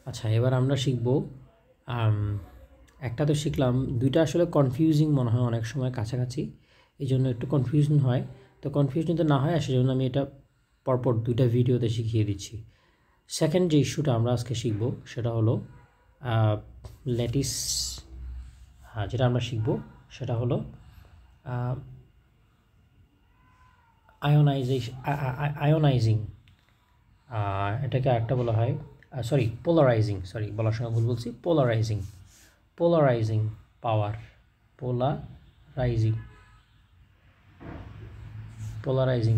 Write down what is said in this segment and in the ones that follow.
আচ্ছা, এবার আমরা শিখব একটা তো শিখলাম, দুইটা আসলে কনফিউজিং মনে হয় অনেক সময় কাছাকাছি, এই জন্য একটু কনফিউশন হয়। তো কনফিউশন তো না হয়, সেজন্য আমি এটা পরপর দুইটা ভিডিওতে শিখিয়ে দিচ্ছি। সেকেন্ড যে ইস্যুটা আমরা আজকে শিখব সেটা হলো ল্যাটিস, যেটা আমরা শিখব সেটা হলো আয়োনাইজিং, এটাকে একটা বলা হয় পোলারাইজিং, বলার সময় ভুল বলছি, পোলারাইজিং পাওয়ার, পোলারাইজিং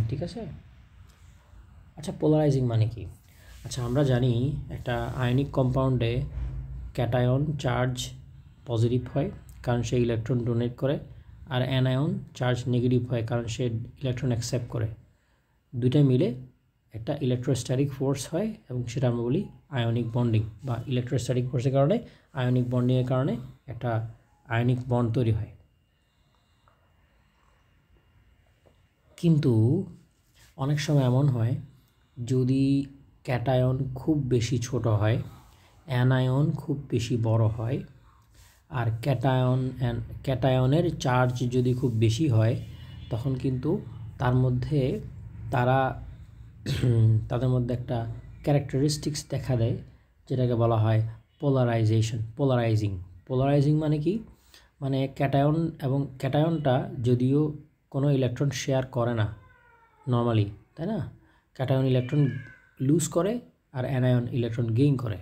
ঠিক আছে। আচ্ছা, পোলারাইজিং মানে কি? আচ্ছা, আমরা জানি একটা আয়নিক কম্পাউন্ডে ক্যাটায়ন চার্জ পজিটিভ হয় কারণ সে ইলেকট্রন ডোনেট করে, আর অ্যানায়ন চার্জ নেগেটিভ হয় কারণ সে ইলেকট্রন অ্যাকসেপ্ট করে। দুইটা মিলে একটা ইলেকট্রোস্ট্যাটিক ফোর্স হয় এবং সেটা আমরা বলি আয়নিক বন্ডিং, বা ইলেকট্রোস্ট্যাটিক ফোর্সের কারণে আয়নিক বন্ডিংয়ের কারণে একটা আয়নিক বন্ড তৈরি হয়। কিন্তু অনেক সময় এমন হয়, যদি ক্যাটায়ন খুব বেশি ছোট হয়, অ্যানায়ন খুব বেশি বড় হয়, আর ক্যাটায়নের চার্জ যদি খুব বেশি হয়, তখন কিন্তু তাদের মধ্যে একটা ক্যারেক্টারিস্টিক্স দেখা দেয়, যেটাকে বলা হয় পোলারাইজিং মানে কি? মানে ক্যাটায়নটা যদিও কোনো ইলেকট্রন শেয়ার করে না নর্মালি, তাই না? ক্যাটায়ন ইলেকট্রন লুজ করে আর অ্যানায়ন ইলেকট্রন গেইন করে।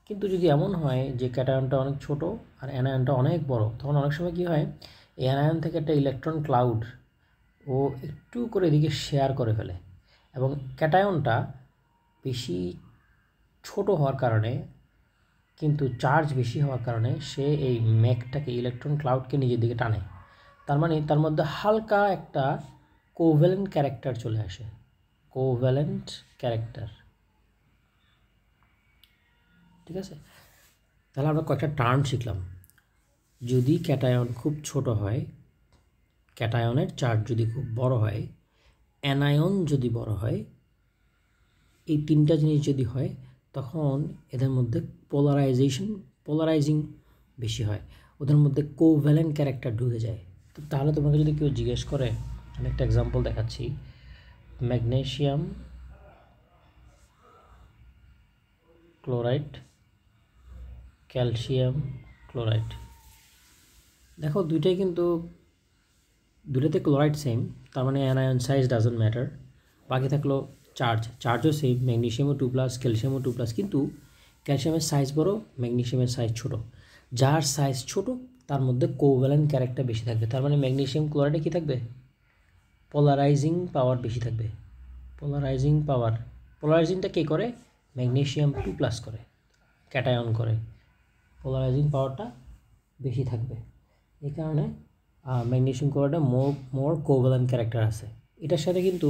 কিন্তু যদি এমন হয় যে ক্যাটায়নটা অনেক ছোট আর অ্যানায়নটা অনেক বড়, তখন অনেক সময় কী হয়, এই অ্যানায়ন থেকে একটা ইলেকট্রন ক্লাউড ও একটু করে এদিকে শেয়ার করে ফেলে, এবং ক্যাটায়নটা বেশি ছোট হওয়ার কারণে, কিন্তু চার্জ বেশি হওয়ার কারণে সে এই ম্যাকটাকে, ইলেকট্রন ক্লাউডকে নিজের দিকে টানে। তার মানে তার মধ্যে হালকা একটা কোভ্যালেন্ট ক্যারেক্টার চলে আসে, ঠিক আছে? তাহলে আমরা কয়েকটা টার্ম শিখলাম। যদি ক্যাটায়ন খুব ছোট হয়, ক্যাটায়নের চার্জ যদি খুব বড় হয়, অ্যানায়ন যদি বড় হয়, এই তিনটা জিনিস যদি হয়, তখন এদের মধ্যে পোলারাইজিং বেশি হয়, ওদের মধ্যে কোভ্যালেন্ট ক্যারেক্টার ঢুকে যায়। তো তাহলে তোমাকে যদি কেউ জিজ্ঞেস করে, আমি একটা এক্সাম্পল দেখাচ্ছি, ম্যাগনেসিয়াম ক্লোরাইড, ক্যালসিয়াম ক্লোরাইড, দেখো দুটোতে ক্লোরাইড সেম, তার মানে অ্যানায়ন সাইজ ডাজন্ট ম্যাটার। বাকি থাকলো চার্জও সেম, ম্যাগনেসিয়ামও 2+, ক্যালসিয়ামও 2+, কিন্তু ক্যালসিয়ামের সাইজ বড়, ম্যাগনেসিয়ামের সাইজ ছোট। যার সাইজ ছোট তার মধ্যে কোভ্যালেন্ট ক্যারেক্টার বেশি থাকবে, তার মানে ম্যাগনেসিয়াম ক্লোরাইডে কী থাকবে? পোলারাইজিং পাওয়ার বেশি থাকবে। পোলারাইজিংটা কে করে? ম্যাগনেসিয়াম 2+ করে, ক্যাটায়ন করে, পোলারাইজিং পাওয়ারটা বেশি থাকবে। এই কারণে ম্যাগনেসিয়াম ক্লোরাইডে মোর কোভ্যালেন্ট ক্যারেক্টার আছে। এটার সাথে কিন্তু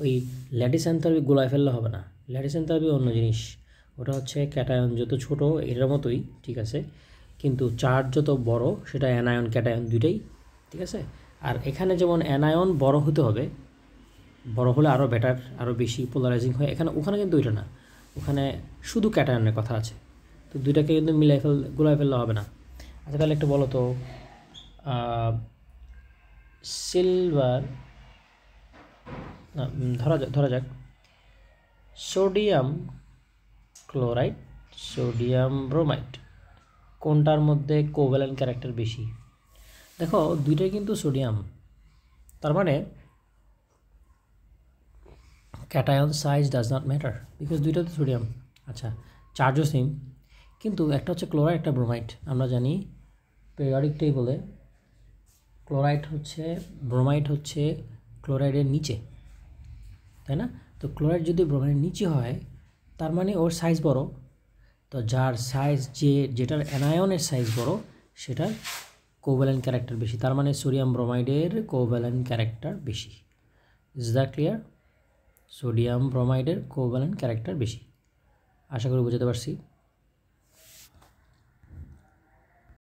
ওই ল্যাটিস এনথালপি গোলায় ফেললে হবে না। ল্যাটিস এনথালপি অন্য জিনিস, ওটা হচ্ছে ক্যাটায়ন যত ছোট এটার মতোই, ঠিক আছে, কিন্তু চার্জ যত বড় সেটা অ্যানায়ন ক্যাটায়ন দুইটাই, ঠিক আছে। আর এখানে যেমন অ্যানায়ন বড় হতে হবে, বড় হলে আরও বেটার, আরও বেশি পোলারাইজিং হয়। ওখানে কিন্তু ওইটা না, ওখানে শুধু ক্যাটায়নের কথা আছে। তো দুইটাকে কিন্তু গোলায় ফেললে হবে না। আচ্ছা, তাহলে একটু বলো তো, সিলভার, ধরা যাক সোডিয়াম ক্লোরাইড, সোডিয়াম ব্রোমাইড, কোনটার মধ্যে কোভ্যালেন্ট ক্যারেক্টার বেশি? দেখো দুইটাই কিন্তু সোডিয়াম, তার মানে cation size does not matter because দুইটা তো সোডিয়াম। আচ্ছা, চার্জও সেম, কিন্তু একটা হচ্ছে ক্লোরাইড, একটা ব্রোমাইড। আমরা জানি পিরিয়ডিক টেবলে ব্রোমাইড হচ্ছে ক্লোরাইডের নিচে, তাই না? তো ক্লোরাইড যদি ব্রোমাইডের নিচে হয়, তার মানে ওর সাইজ বড়। তো যার সাইজ যেটার অ্যানায়নের সাইজ বড়, সেটার কোভ্যালেন্ট ক্যারেক্টার বেশি, তার মানে সোডিয়াম ব্রোমাইডের কোভ্যালেন্ট ক্যারেক্টার বেশি। Is that clear? সোডিয়াম ব্রোমাইডের কোভ্যালেন্ট ক্যারেক্টার বেশি। আশা করি বুঝতে পারছি।